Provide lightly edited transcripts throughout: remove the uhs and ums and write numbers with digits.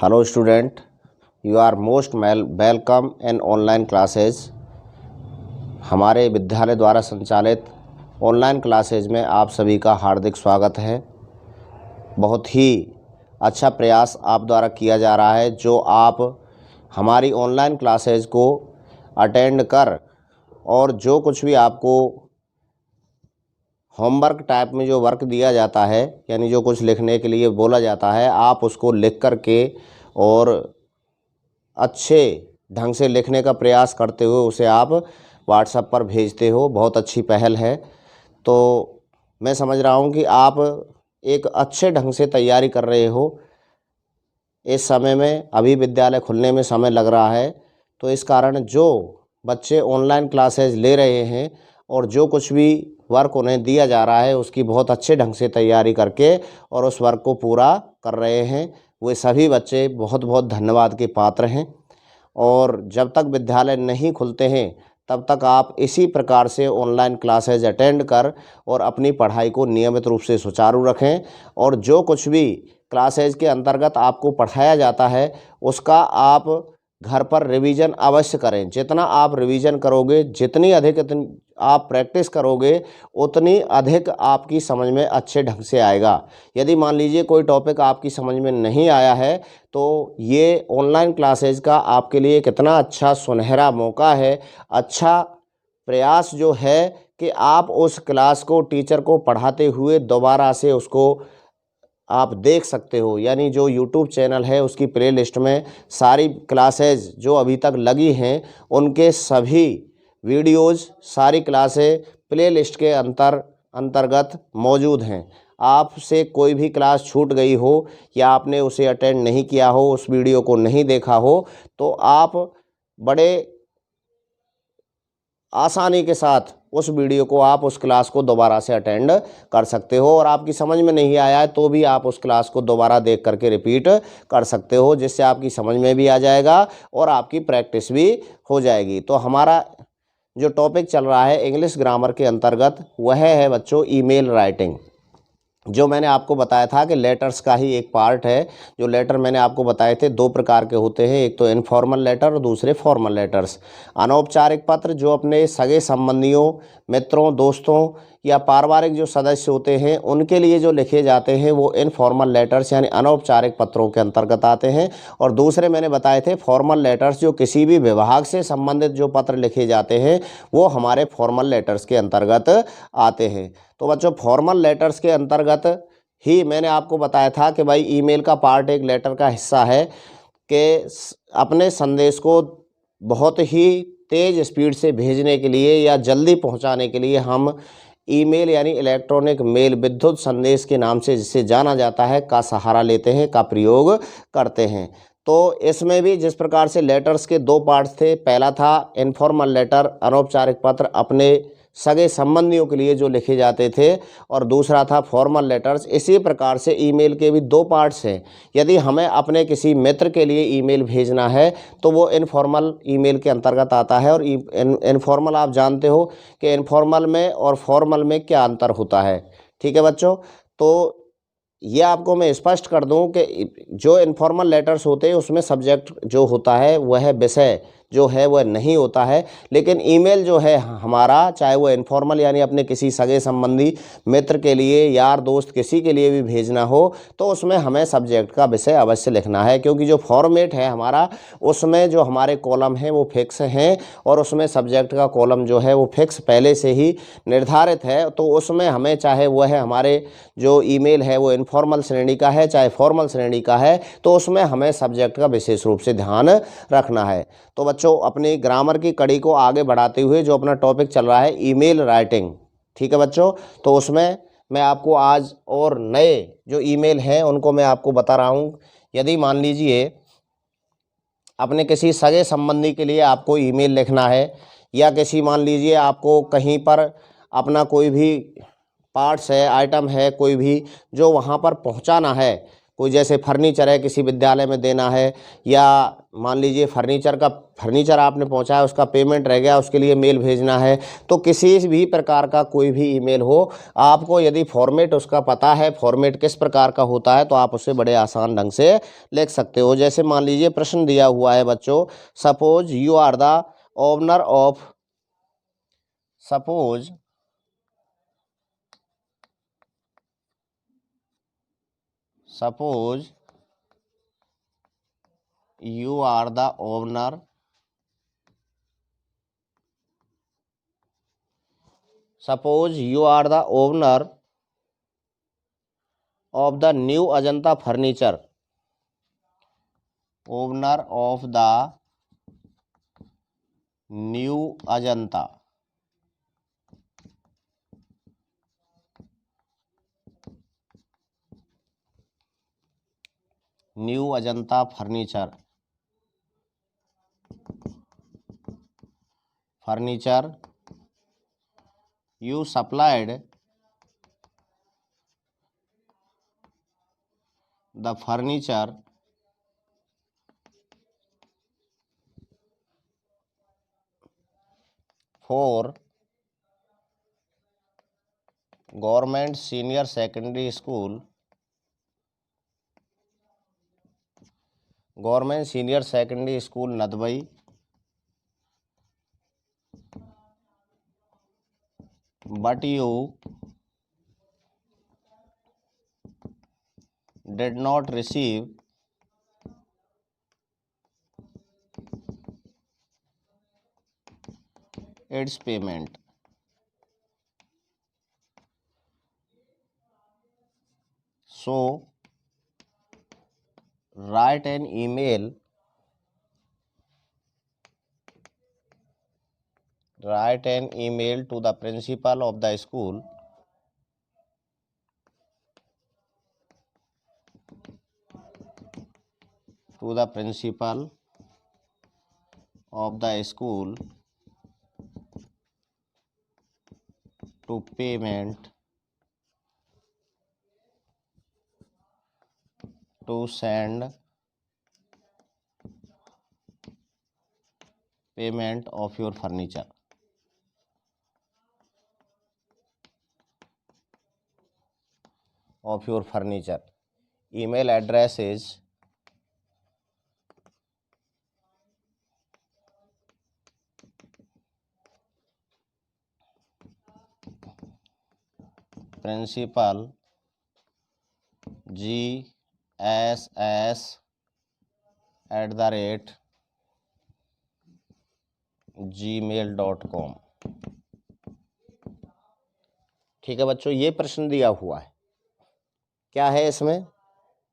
Hello student, you are most welcome in online classes। हमारे विद्यालय द्वारा संचालित ऑनलाइन क्लासेज में आप सभी का हार्दिक स्वागत है। बहुत ही अच्छा प्रयास आप द्वारा किया जा रहा है जो आप हमारी ऑनलाइन क्लासेज को अटेंड कर और जो कुछ भी आपको होमवर्क टाइप में जो वर्क दिया जाता है, यानी जो कुछ लिखने के लिए बोला जाता है, आप उसको लिख कर के और अच्छे ढंग से लिखने का प्रयास करते हुए उसे आप व्हाट्सएप पर भेजते हो। बहुत अच्छी पहल है। तो मैं समझ रहा हूँ कि आप एक अच्छे ढंग से तैयारी कर रहे हो। इस समय में अभी विद्यालय खुलने में समय लग रहा है, तो इस कारण जो बच्चे ऑनलाइन क्लासेज ले रहे हैं और जो कुछ भी वर्क उन्हें दिया जा रहा है उसकी बहुत अच्छे ढंग से तैयारी करके और उस वर्क को पूरा कर रहे हैं, वे सभी बच्चे बहुत बहुत धन्यवाद के पात्र हैं। और जब तक विद्यालय नहीं खुलते हैं तब तक आप इसी प्रकार से ऑनलाइन क्लासेज अटेंड कर और अपनी पढ़ाई को नियमित रूप से सुचारू रखें। और जो कुछ भी क्लासेज के अंतर्गत आपको पढ़ाया जाता है उसका आप घर पर रिवीजन अवश्य करें। जितना आप रिवीजन करोगे, जितनी अधिक आप प्रैक्टिस करोगे, उतनी अधिक आपकी समझ में अच्छे ढंग से आएगा। यदि मान लीजिए कोई टॉपिक आपकी समझ में नहीं आया है तो ये ऑनलाइन क्लासेज का आपके लिए कितना अच्छा सुनहरा मौका है, अच्छा प्रयास जो है कि आप उस क्लास को टीचर को पढ़ाते हुए दोबारा से उसको आप देख सकते हो। यानी जो यूट्यूब चैनल है उसकी प्लेलिस्ट में सारी क्लासेज जो अभी तक लगी हैं उनके सभी वीडियोज़, सारी क्लासें प्लेलिस्ट के अंतर्गत मौजूद हैं। आपसे कोई भी क्लास छूट गई हो या आपने उसे अटेंड नहीं किया हो, उस वीडियो को नहीं देखा हो, तो आप बड़े आसानी के साथ उस वीडियो को, आप उस क्लास को दोबारा से अटेंड कर सकते हो। और आपकी समझ में नहीं आया है तो भी आप उस क्लास को दोबारा देख करके रिपीट कर सकते हो, जिससे आपकी समझ में भी आ जाएगा और आपकी प्रैक्टिस भी हो जाएगी। तो हमारा जो टॉपिक चल रहा है इंग्लिश ग्रामर के अंतर्गत वह है बच्चों ईमेल राइटिंग। जो मैंने आपको बताया था कि लेटर्स का ही एक पार्ट है। जो लेटर मैंने आपको बताए थे दो प्रकार के होते हैं, एक तो इनफॉर्मल लेटर और दूसरे फॉर्मल लेटर्स। अनौपचारिक पत्र जो अपने सगे संबंधियों, मित्रों, दोस्तों या पारिवारिक जो सदस्य होते हैं उनके लिए जो लिखे जाते हैं वो इनफॉर्मल लेटर्स यानी अनौपचारिक पत्रों के अंतर्गत आते हैं। और दूसरे मैंने बताए थे फॉर्मल लेटर्स, जो किसी भी विभाग से संबंधित जो पत्र लिखे जाते हैं वो हमारे फॉर्मल लेटर्स के अंतर्गत आते हैं। तो बच्चों फॉर्मल लेटर्स के अंतर्गत ही मैंने आपको बताया था कि भाई ईमेल का पार्ट एक लेटर का हिस्सा है कि अपने संदेश को बहुत ही तेज़ स्पीड से भेजने के लिए या जल्दी पहुंचाने के लिए हम ईमेल यानी इलेक्ट्रॉनिक मेल, विद्युत संदेश के नाम से जिसे जाना जाता है, का सहारा लेते हैं, का प्रयोग करते हैं। तो इसमें भी जिस प्रकार से लेटर्स के दो पार्ट्स थे, पहला था इनफॉर्मल लेटर, अनौपचारिक पत्र अपने सगे संबंधियों के लिए जो लिखे जाते थे, और दूसरा था फॉर्मल लेटर्स। इसी प्रकार से ईमेल के भी दो पार्ट्स हैं। यदि हमें अपने किसी मित्र के लिए ईमेल भेजना है तो वो इनफॉर्मल ईमेल के अंतर्गत आता है। और इनफॉर्मल आप जानते हो कि इनफॉर्मल में और फॉर्मल में क्या अंतर होता है। ठीक है बच्चों, तो ये आपको मैं स्पष्ट कर दूं कि जो इनफॉर्मल लेटर्स होते हैं उसमें सब्जेक्ट जो होता है वह विषय जो है वह नहीं होता है। लेकिन ईमेल जो है हमारा, चाहे वो इनफॉर्मल यानी अपने किसी सगे संबंधी, मित्र के लिए, यार दोस्त, किसी के लिए भी भेजना हो तो उसमें हमें सब्जेक्ट का विषय अवश्य लिखना है। क्योंकि जो फॉर्मेट है हमारा उसमें जो हमारे कॉलम हैं वो फिक्स हैं और उसमें सब्जेक्ट का कॉलम जो है वो फिक्स पहले से ही निर्धारित है। तो उसमें हमें, चाहे वह हमारे जो ईमेल है वो इनफॉर्मल श्रेणी का है चाहे फॉर्मल श्रेणी का है, तो उसमें हमें सब्जेक्ट का विशेष रूप से ध्यान रखना है। तो बच्चों अपनी ग्रामर की कड़ी को आगे बढ़ाते हुए जो अपना टॉपिक चल रहा है ईमेल राइटिंग, ठीक है बच्चों, तो उसमें मैं आपको आज और नए जो ईमेल हैं उनको मैं आपको बता रहा हूं। यदि मान लीजिए अपने किसी सगे संबंधी के लिए आपको ईमेल लिखना है, या किसी, मान लीजिए आपको कहीं पर अपना कोई भी पार्ट्स है, आइटम है, कोई भी जो वहाँ पर पहुँचाना है, कोई जैसे फर्नीचर है किसी विद्यालय में देना है, या मान लीजिए फर्नीचर आपने पहुंचाया, उसका पेमेंट रह गया, उसके लिए मेल भेजना है, तो किसी भी प्रकार का कोई भी ईमेल हो, आपको यदि फॉर्मेट उसका पता है, फॉर्मेट किस प्रकार का होता है, तो आप उसे बड़े आसान ढंग से लिख सकते हो। जैसे मान लीजिए प्रश्न दिया हुआ है बच्चों, suppose you are the owner of suppose you are the owner of the new Ajanta furniture, owner of the new Ajanta furniture you supplied the furniture for government senior secondary school Nadbai, but you did not receive its payment. So write an email to the principal of the school to send payment of your furniture. Email address is principal gss@gmail.com। ठीक है बच्चों, ये प्रश्न दिया हुआ है, क्या है इसमें,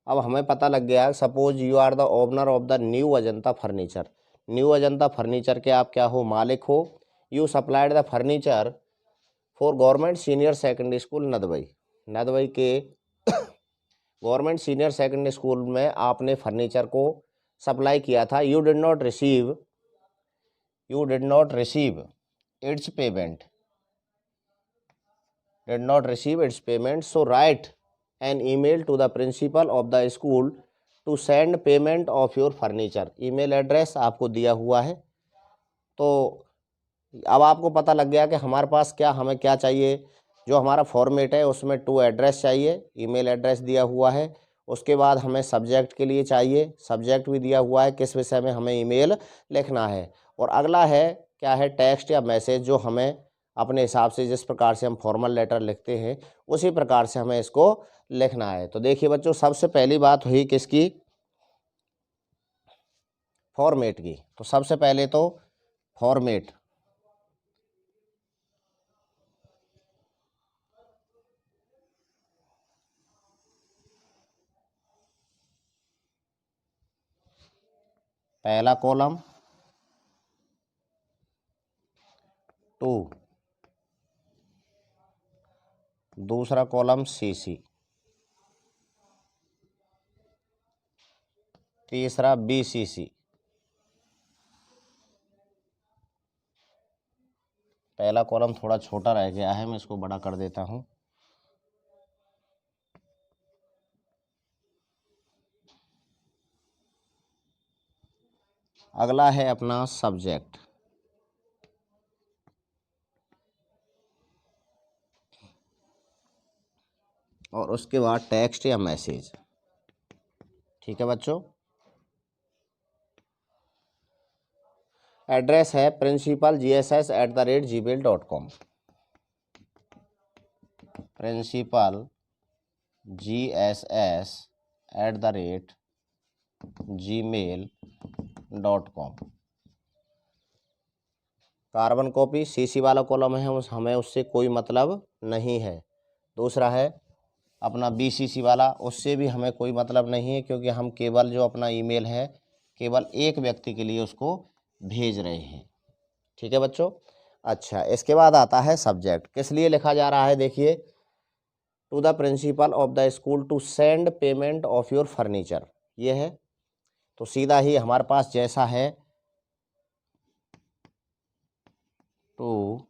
अब हमें पता लग गया। Suppose you are the owner of the new Ajanta furniture, new Ajanta furniture के आप क्या हो, मालिक हो। You supplied the furniture for government senior secondary school Nadbai के गवर्नमेंट सीनियर सेकेंडरी स्कूल में आपने फर्नीचर को सप्लाई किया था। You did not receive its payment, so write an email to the principal of the school to send payment of your furniture. Email address आपको दिया हुआ है। तो अब आपको पता लग गया कि हमारे पास हमें क्या चाहिए, जो हमारा फॉर्मेट है उसमें टू एड्रेस चाहिए, ईमेल एड्रेस दिया हुआ है। उसके बाद हमें सब्जेक्ट के लिए चाहिए, सब्जेक्ट भी दिया हुआ है, किस विषय में हमें ईमेल लिखना है। और अगला है क्या है, टेक्स्ट या मैसेज, जो हमें अपने हिसाब से जिस प्रकार से हम फॉर्मल लेटर लिखते हैं उसी प्रकार से हमें इसको लिखना है। तो देखिए बच्चों, सबसे पहली बात हुई किसकी, फॉर्मेट की। तो सबसे पहले तो फॉर्मेट, पहला कॉलम टू, दूसरा कॉलम सीसी, तीसरा बीसीसी। पहला कॉलम थोड़ा छोटा रह गया है, मैं इसको बड़ा कर देता हूं। अगला है अपना सब्जेक्ट, और उसके बाद टेक्स्ट या मैसेज। ठीक है बच्चों। एड्रेस है principalgss@gmail.com, principalgss@gmail.com। Carbon copy CC वाला कॉलम है, हमें उससे कोई मतलब नहीं है। दूसरा है अपना बीसीसी वाला, उससे भी हमें कोई मतलब नहीं है, क्योंकि हम केवल जो अपना ईमेल है केवल एक व्यक्ति के लिए उसको भेज रहे हैं। ठीक है बच्चों। अच्छा, इसके बाद आता है सब्जेक्ट। किस लिए लिखा जा रहा है, देखिए, to the principal of the school to send payment of your furniture, ये है। तो सीधा ही हमारे पास जैसा है, to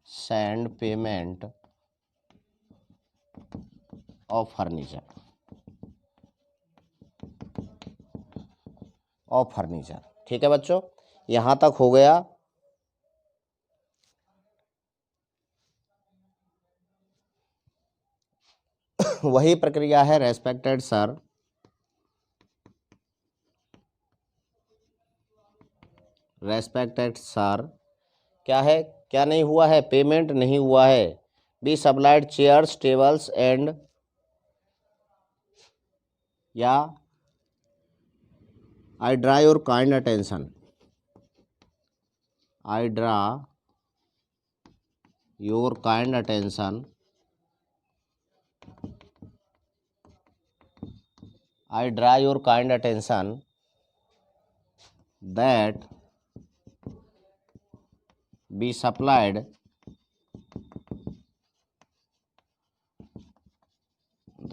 send payment of furniture, ठीक है बच्चों, यहाँ तक हो गया। वही प्रक्रिया है रेस्पेक्टेड सर, क्या है, क्या नहीं हुआ है, पेमेंट नहीं हुआ है। Be supplied chairs tables and, या I draw your kind attention, I draw your kind attention that be supplied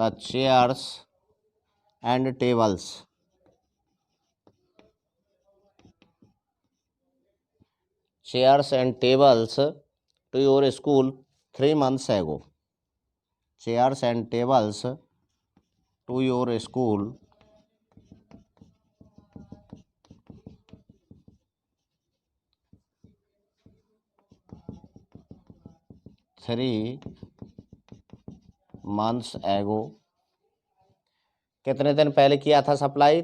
the chairs and tables to your school 3 months ago. Chairs and tables to your school 3 months ago। कितने दिन पहले किया था supply?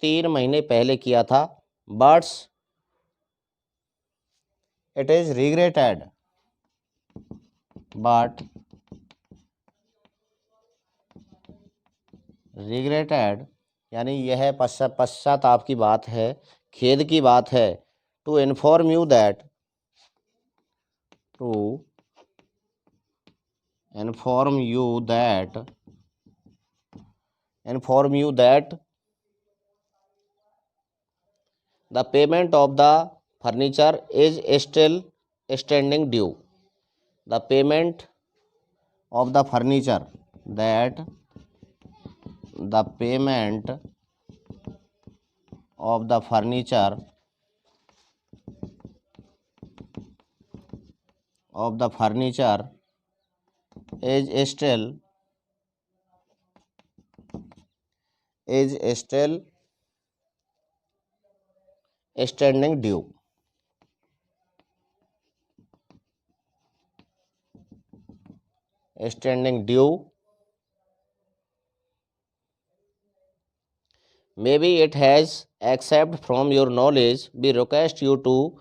3 महीने पहले किया था। Buts it is regretted, but regretted यानी यह पश्चाताप की बात है, खेद की बात है। To inform you that, to inform you that the payment of the furniture is still standing due. The payment of the furniture, that the payment of the furniture is still standing due। Maybe it has, except from your knowledge, we request you to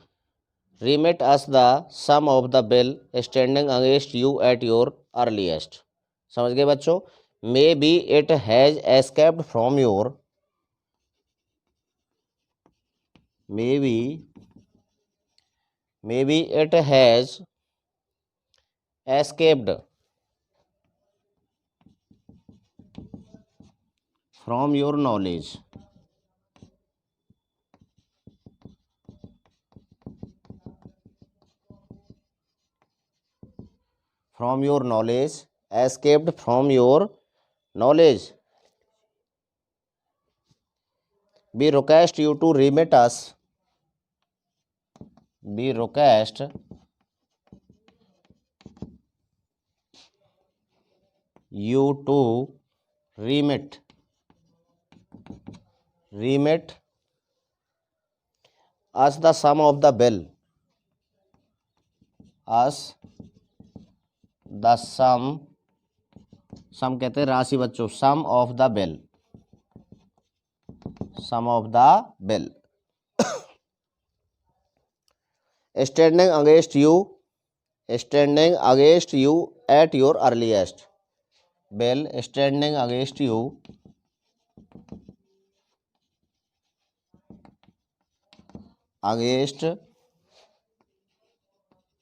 remit us the sum of the bill standing against you at your earliest। समझ गए बच्चों? Maybe it has escaped from your, maybe it has escaped from your knowledge, escaped from your knowledge। We request you to remit us, remit ask the sum of the bill, ask the sum कहते हैं राशि बच्चों, sum of the bill, sum of the bill. Standing against you, standing against you at your earliest, bill standing against you against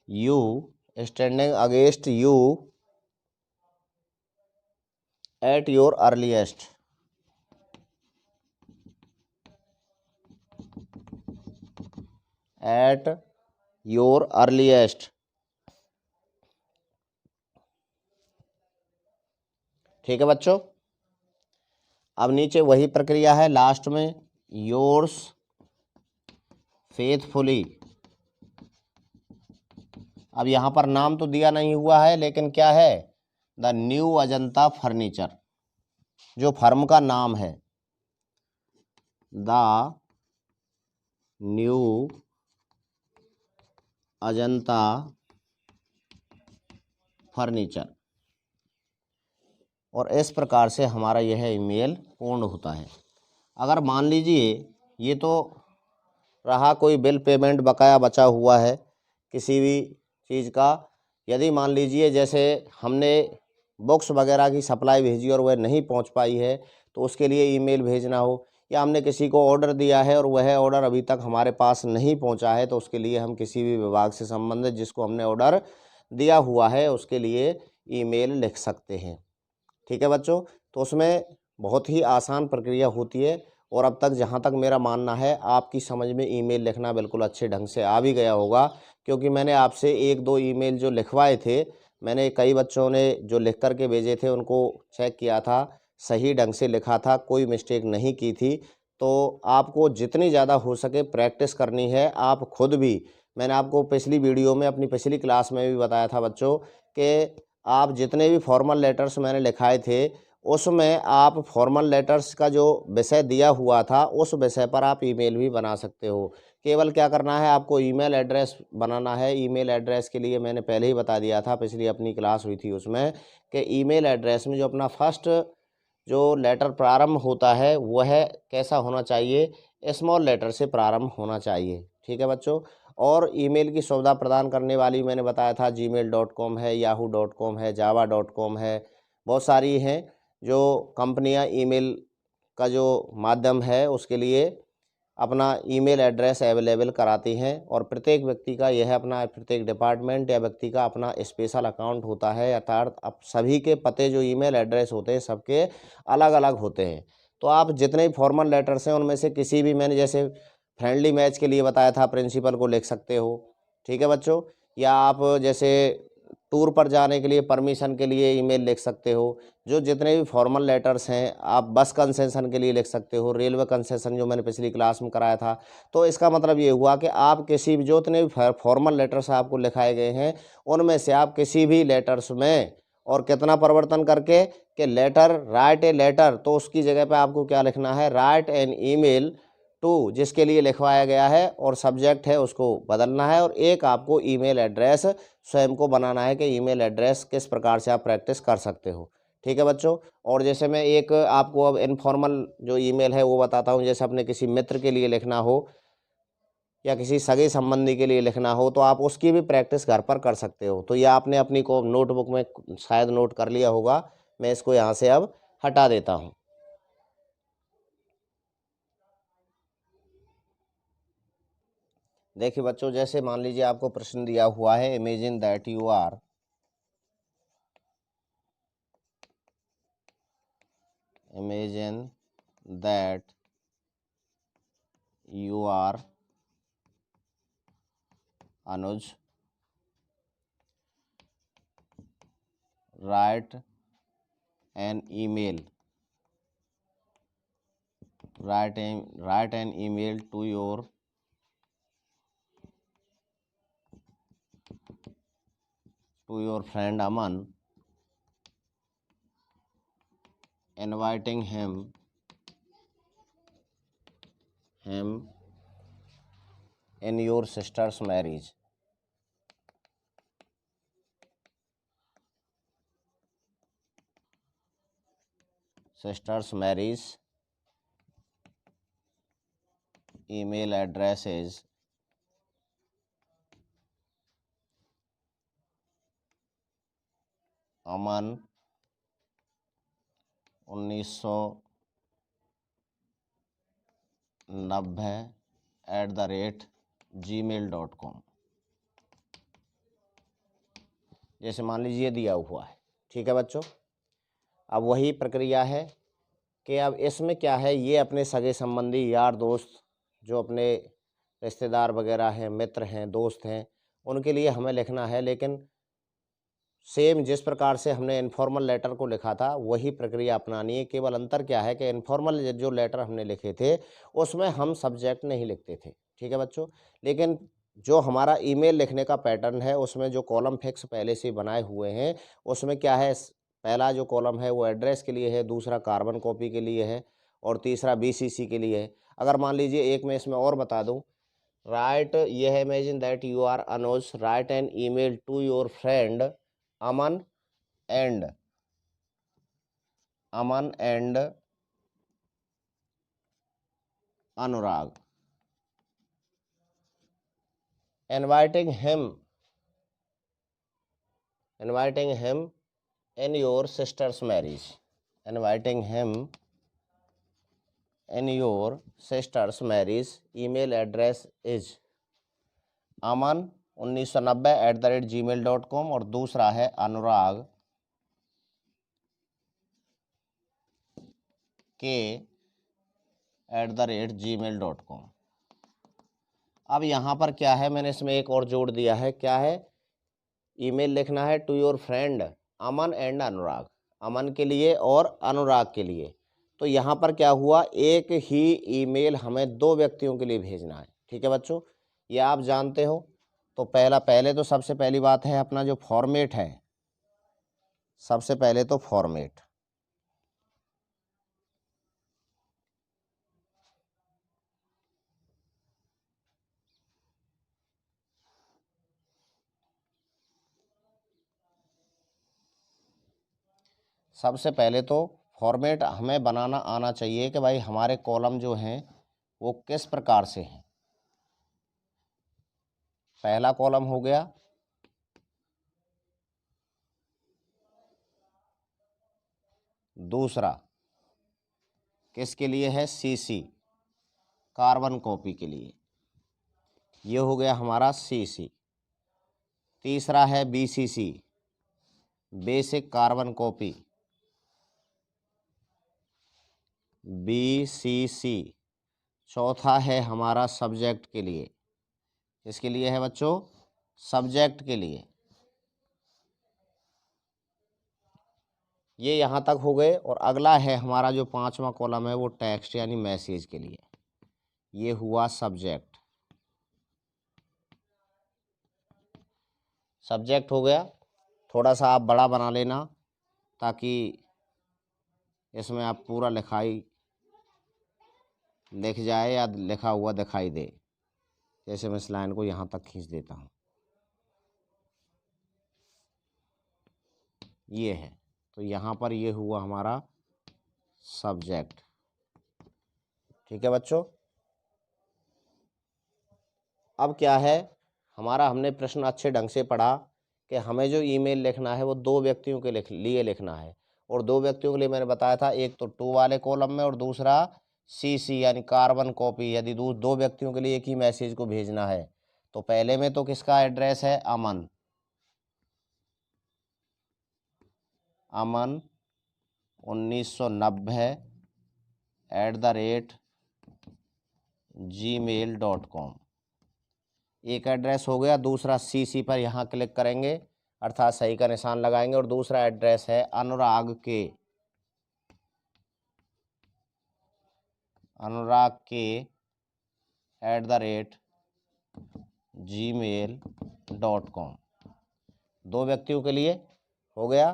you, standing against you at your earliest, at your earliest. ठीक है बच्चों, अब नीचे वही प्रक्रिया है last में, yours faithfully. अब यहाँ पर नाम तो दिया नहीं हुआ है, लेकिन क्या है, द न्यू अजंता फर्नीचर, जो फर्म का नाम है, द न्यू अजंता फर्नीचर। और इस प्रकार से हमारा यह ईमेल पूर्ण होता है। अगर मान लीजिए ये तो रहा कोई बिल पेमेंट बकाया बचा हुआ है किसी भी चीज़ का, यदि मान लीजिए जैसे हमने बुक्स वगैरह की सप्लाई भेजी और वह नहीं पहुंच पाई है तो उसके लिए ईमेल भेजना हो, या हमने किसी को ऑर्डर दिया है और वह ऑर्डर अभी तक हमारे पास नहीं पहुंचा है, तो उसके लिए हम किसी भी विभाग से संबंधित जिसको हमने ऑर्डर दिया हुआ है उसके लिए ईमेल लिख सकते हैं। ठीक है बच्चों, तो उसमें बहुत ही आसान प्रक्रिया होती है। और अब तक जहाँ तक मेरा मानना है आपकी समझ में ईमेल लिखना बिल्कुल अच्छे ढंग से आ भी गया होगा, क्योंकि मैंने आपसे एक दो ईमेल जो लिखवाए थे, मैंने कई बच्चों ने जो लिख करके भेजे थे उनको चेक किया था, सही ढंग से लिखा था, कोई मिस्टेक नहीं की थी। तो आपको जितनी ज़्यादा हो सके प्रैक्टिस करनी है। आप खुद भी, मैंने आपको पिछली वीडियो में अपनी पिछली क्लास में भी बताया था बच्चों कि आप जितने भी फॉर्मल लेटर्स मैंने लिखाए थे उसमें आप फॉर्मल लेटर्स का जो विषय दिया हुआ था उस विषय पर आप ईमेल भी बना सकते हो। केवल क्या करना है, आपको ईमेल एड्रेस बनाना है। ईमेल एड्रेस के लिए मैंने पहले ही बता दिया था, पिछली अपनी क्लास हुई थी उसमें, कि ईमेल एड्रेस में जो अपना फर्स्ट जो लेटर प्रारंभ होता है वह कैसा होना चाहिए, स्मॉल लेटर से प्रारंभ होना चाहिए। ठीक है बच्चों, और ईमेल की सुविधा प्रदान करने वाली मैंने बताया था gmail.com है, yahoo.com है, java.com है, बहुत सारी हैं जो कंपनियां ईमेल का जो माध्यम है उसके लिए अपना ईमेल एड्रेस अवेलेबल कराती हैं। और प्रत्येक व्यक्ति का यह अपना, प्रत्येक डिपार्टमेंट या व्यक्ति का अपना स्पेशल अकाउंट होता है, अर्थात अब सभी के पते जो ईमेल एड्रेस होते हैं सबके अलग अलग होते हैं। तो आप जितने भी फॉर्मल लेटर्स हैं उनमें से किसी भी, मैंने जैसे फ्रेंडली मैच के लिए बताया था प्रिंसिपल को लिख सकते हो। ठीक है बच्चों, या आप जैसे टूर पर जाने के लिए परमिशन के लिए ईमेल लिख सकते हो। जो जितने भी फॉर्मल लेटर्स हैं, आप बस कंसेशन के लिए लिख सकते हो, रेलवे कंसेशन जो मैंने पिछली क्लास में कराया था। तो इसका मतलब ये हुआ कि आप किसी भी, जो जितने भी फॉर्मल लेटर्स आपको लिखाए गए हैं उनमें से आप किसी भी लेटर्स में, और कितना परिवर्तन करके, कि लेटर, राइट ए लेटर, तो उसकी जगह पे आपको क्या लिखना है, राइट एन ईमेल टू जिसके लिए लिखवाया गया है, और सब्जेक्ट है उसको बदलना है, और एक आपको ईमेल एड्रेस स्वयं को बनाना है कि ईमेल एड्रेस किस प्रकार से आप प्रैक्टिस कर सकते हो। ठीक है बच्चों, और जैसे मैं एक आपको अब इनफॉर्मल जो ईमेल है वो बताता हूँ। जैसे अपने किसी मित्र के लिए लिखना हो या किसी सगे संबंधी के लिए लिखना हो तो आप उसकी भी प्रैक्टिस घर पर कर सकते हो। तो यह आपने अपनी को नोटबुक में शायद नोट कर लिया होगा, मैं इसको यहाँ से अब हटा देता हूँ। देखिए बच्चों, जैसे मान लीजिए आपको प्रश्न दिया हुआ है, imagine that you are, imagine that you are Anuj, write an email, write an email to your friend Aman, inviting him in your sister's marriage. Sister's marriage email address is Aman 1990@gmail.com। जैसे मान लीजिए दिया हुआ है, ठीक है बच्चों। अब वही प्रक्रिया है कि अब इसमें क्या है, ये अपने सगे संबंधी, यार दोस्त, जो अपने रिश्तेदार वगैरह हैं, मित्र हैं, दोस्त हैं, उनके लिए हमें लिखना है। लेकिन सेम जिस प्रकार से हमने इनफॉर्मल लेटर को लिखा था वही प्रक्रिया अपनानी है। केवल अंतर क्या है कि इनफॉर्मल जो लेटर हमने लिखे थे उसमें हम सब्जेक्ट नहीं लिखते थे, ठीक है बच्चों। लेकिन जो हमारा ईमेल लिखने का पैटर्न है उसमें जो कॉलम फिक्स पहले से बनाए हुए हैं उसमें क्या है, पहला जो कॉलम है वो एड्रेस के लिए है, दूसरा कार्बन कॉपी के लिए है और तीसरा BCC के लिए है। अगर मान लीजिए एक मैं इसमें और बता दूं, राइट, ये है, imagine that you are Anuj, write an email to your friend Aman and Anurag, inviting him in your sister's marriage, inviting him in your sister's marriage, email address is aman1990@gmail.com और दूसरा है अनुराग k@gmail.com। अब यहाँ पर क्या है, मैंने इसमें एक और जोड़ दिया है, क्या है, ईमेल लिखना है to your friend Aman and Anurag, Aman के लिए और अनुराग के लिए। तो यहाँ पर क्या हुआ, एक ही ईमेल हमें दो व्यक्तियों के लिए भेजना है, ठीक है बच्चों, ये आप जानते हो। तो पहले तो सबसे पहली बात है अपना जो फॉर्मेट है, सबसे पहले तो फॉर्मेट, सबसे पहले तो फॉर्मेट हमें बनाना आना चाहिए कि भाई हमारे कॉलम जो हैं वो किस प्रकार से हैं। पहला कॉलम हो गया, दूसरा किसके लिए है, CC कार्बन कॉपी के लिए, ये हो गया हमारा CC। तीसरा है BCC basic carbon copy, BCC। चौथा है हमारा सब्जेक्ट के लिए, किसके लिए है बच्चों, सब्जेक्ट के लिए। ये यहाँ तक हो गए और अगला है हमारा जो पांचवा कॉलम है वो टेक्स्ट यानी मैसेज के लिए, ये हुआ सब्जेक्ट। सब्जेक्ट हो गया, थोड़ा सा आप बड़ा बना लेना ताकि इसमें आप पूरा लिख जाए या लिखा हुआ दिखाई दे। जैसे मैं इस लाइन को यहाँ तक खींच देता हूँ, ये है, तो यहाँ पर ये हुआ हमारा सब्जेक्ट, ठीक है बच्चों। अब क्या है हमारा, हमने प्रश्न अच्छे ढंग से पढ़ा कि हमें जो ईमेल लिखना है वो दो व्यक्तियों के लिए लिखना है, और दो व्यक्तियों के लिए मैंने बताया था, एक तो टू वाले कॉलम में और दूसरा CC यानी कार्बन कॉपी। यदि दो व्यक्तियों के लिए एक ही मैसेज को भेजना है तो पहले में तो किसका एड्रेस है, अमन 1990@gmail.com, एक एड्रेस हो गया। दूसरा CC पर यहाँ क्लिक करेंगे अर्थात सही का निशान लगाएंगे, और दूसरा एड्रेस है अनुराग के @gmail.com, दो व्यक्तियों के लिए हो गया।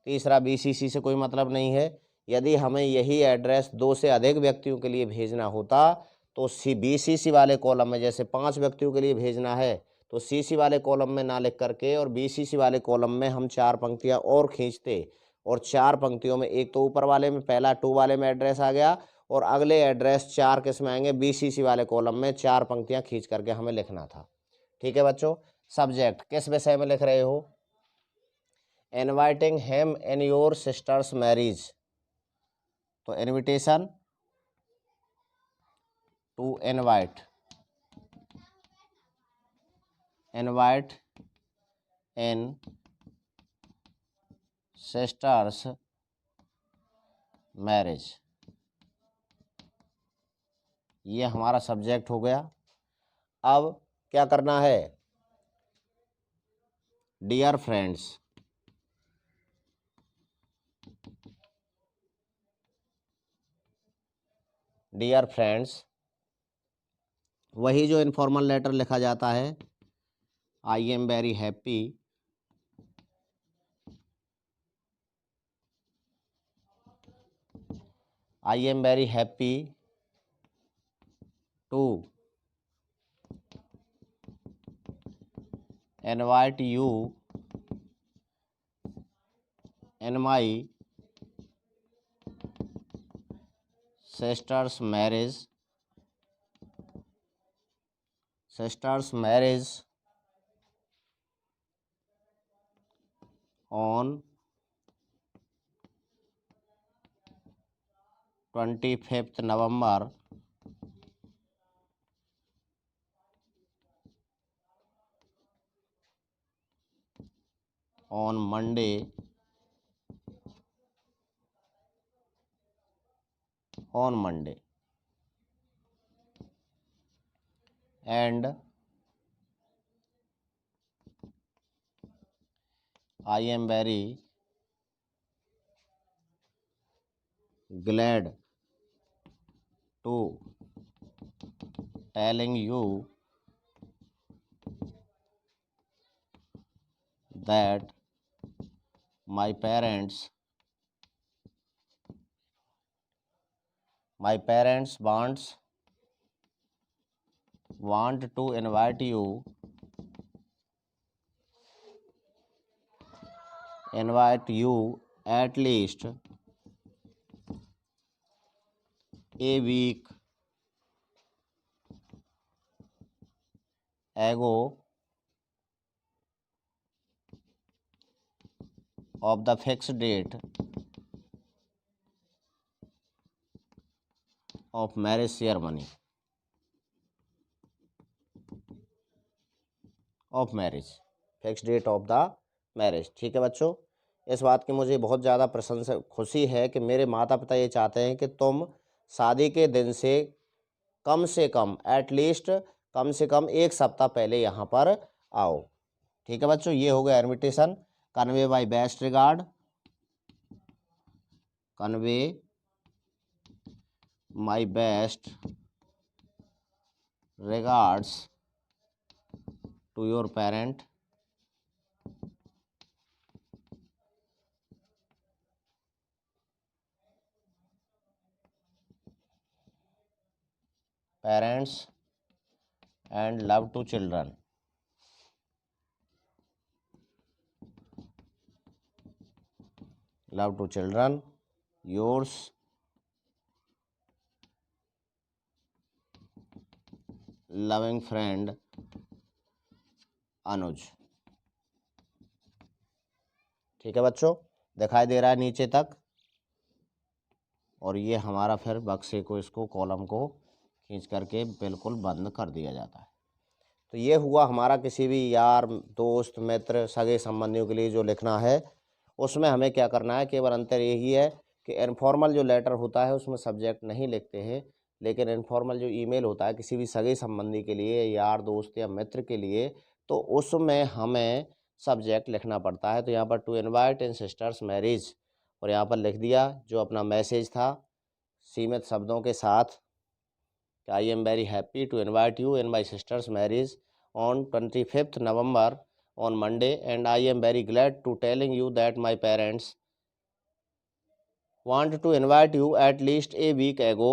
तीसरा BCC से कोई मतलब नहीं है। यदि हमें यही एड्रेस दो से अधिक व्यक्तियों के लिए भेजना होता तो BCC वाले कॉलम में, जैसे 5 व्यक्तियों के लिए भेजना है तो CC वाले कॉलम में ना लिख करके और BCC वाले कॉलम में हम 4 पंक्तियां और खींचते, और 4 पंक्तियों में एक तो ऊपर वाले में पहला 2 वाले में एड्रेस आ गया, और अगले एड्रेस 4 किस में आएंगे, BCC वाले कॉलम में 4 पंक्तियां खींच करके हमें लिखना था। ठीक है बच्चों। सब्जेक्ट किस विषय में लिख रहे हो, inviting him in your sister's marriage, तो invitation to invite in sister's marriage, ये हमारा सब्जेक्ट हो गया। अब क्या करना है, डियर फ्रेंड्स, डियर फ्रेंड्स, वही जो इनफॉर्मल लेटर लिखा जाता है, I am very happy to invite you in my sister's marriage on 25th November on Monday and I am very glad to telling you that my parents want to invite you at least a week ago of the fixed date of marriage ceremony of marriage, fix date of the marriage. ठीक है बच्चों, इस बात की मुझे बहुत ज़्यादा प्रशंसा खुशी है कि मेरे माता पिता ये चाहते हैं कि तुम शादी के दिन से कम एटलीस्ट कम से कम 1 सप्ताह पहले यहाँ पर आओ। ठीक है बच्चों, ये हो गया invitation. Convey my best regard, convey my best regards to your parents and love to children. Yours loving friend अनुज। ठीक है बच्चों, दिखाई दे रहा है नीचे तक, और ये हमारा फिर बक्से को, इसको कॉलम को खींच करके बिल्कुल बंद कर दिया जाता है। तो ये हुआ हमारा किसी भी यार, दोस्त, मित्र, सगे संबंधियों के लिए जो लिखना है, उसमें हमें क्या करना है, केवल अंतर यही है कि इनफॉर्मल जो लेटर होता है उसमें सब्जेक्ट नहीं लिखते हैं, लेकिन इनफॉर्मल जो ईमेल होता है किसी भी सगे संबंधी के लिए, यार दोस्त या मित्र के लिए, तो उसमें हमें सब्जेक्ट लिखना पड़ता है। तो यहाँ पर to invite in sister's marriage, और यहाँ पर लिख दिया जो अपना मैसेज था सीमित शब्दों के साथ, I am very happy to invite you in my sister's marriage on 25th November on Monday, and I am very glad to telling you that my parents want to invite you at least a week ago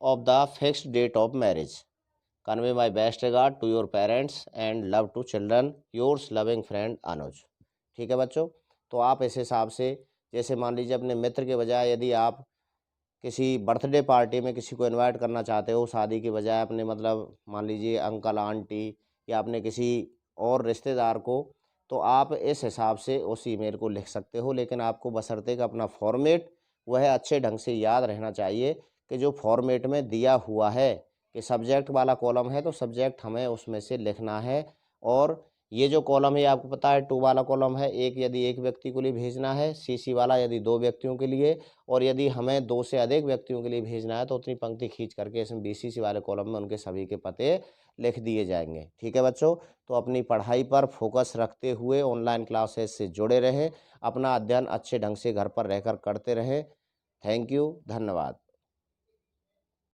of the fixed date of marriage. Convey my best regard to your parents and love to children, yours loving friend Anuj. ठीक है बच्चों, तो आप इस हिसाब से, जैसे मान लीजिए अपने मित्र के बजाय यदि आप किसी बर्थडे पार्टी में किसी को इनवाइट करना चाहते हो, शादी के बजाय अपने मतलब मान लीजिए अंकल आंटी या अपने किसी और रिश्तेदार को, तो आप इस हिसाब से उस ईमेल को लिख सकते हो। लेकिन आपको बशर्ते कि अपना फॉर्मेट वह अच्छे ढंग से याद रहना चाहिए कि जो फॉर्मेट में दिया हुआ है कि सब्जेक्ट वाला कॉलम है तो सब्जेक्ट हमें उसमें से लिखना है, और ये जो कॉलम है आपको पता है 2 वाला कॉलम है, एक यदि एक व्यक्ति के लिए भेजना है, CC वाला यदि 2 व्यक्तियों के लिए, और यदि हमें 2 से अधिक व्यक्तियों के लिए भेजना है तो उतनी पंक्ति खींच करके इसमें BCC वाले कॉलम में उनके सभी के पते लिख दिए जाएंगे। ठीक है बच्चों, तो अपनी पढ़ाई पर फोकस रखते हुए ऑनलाइन क्लासेस से जुड़े रहें, अपना अध्ययन अच्छे ढंग से घर पर रहकर करते रहें। थैंक यू, धन्यवाद।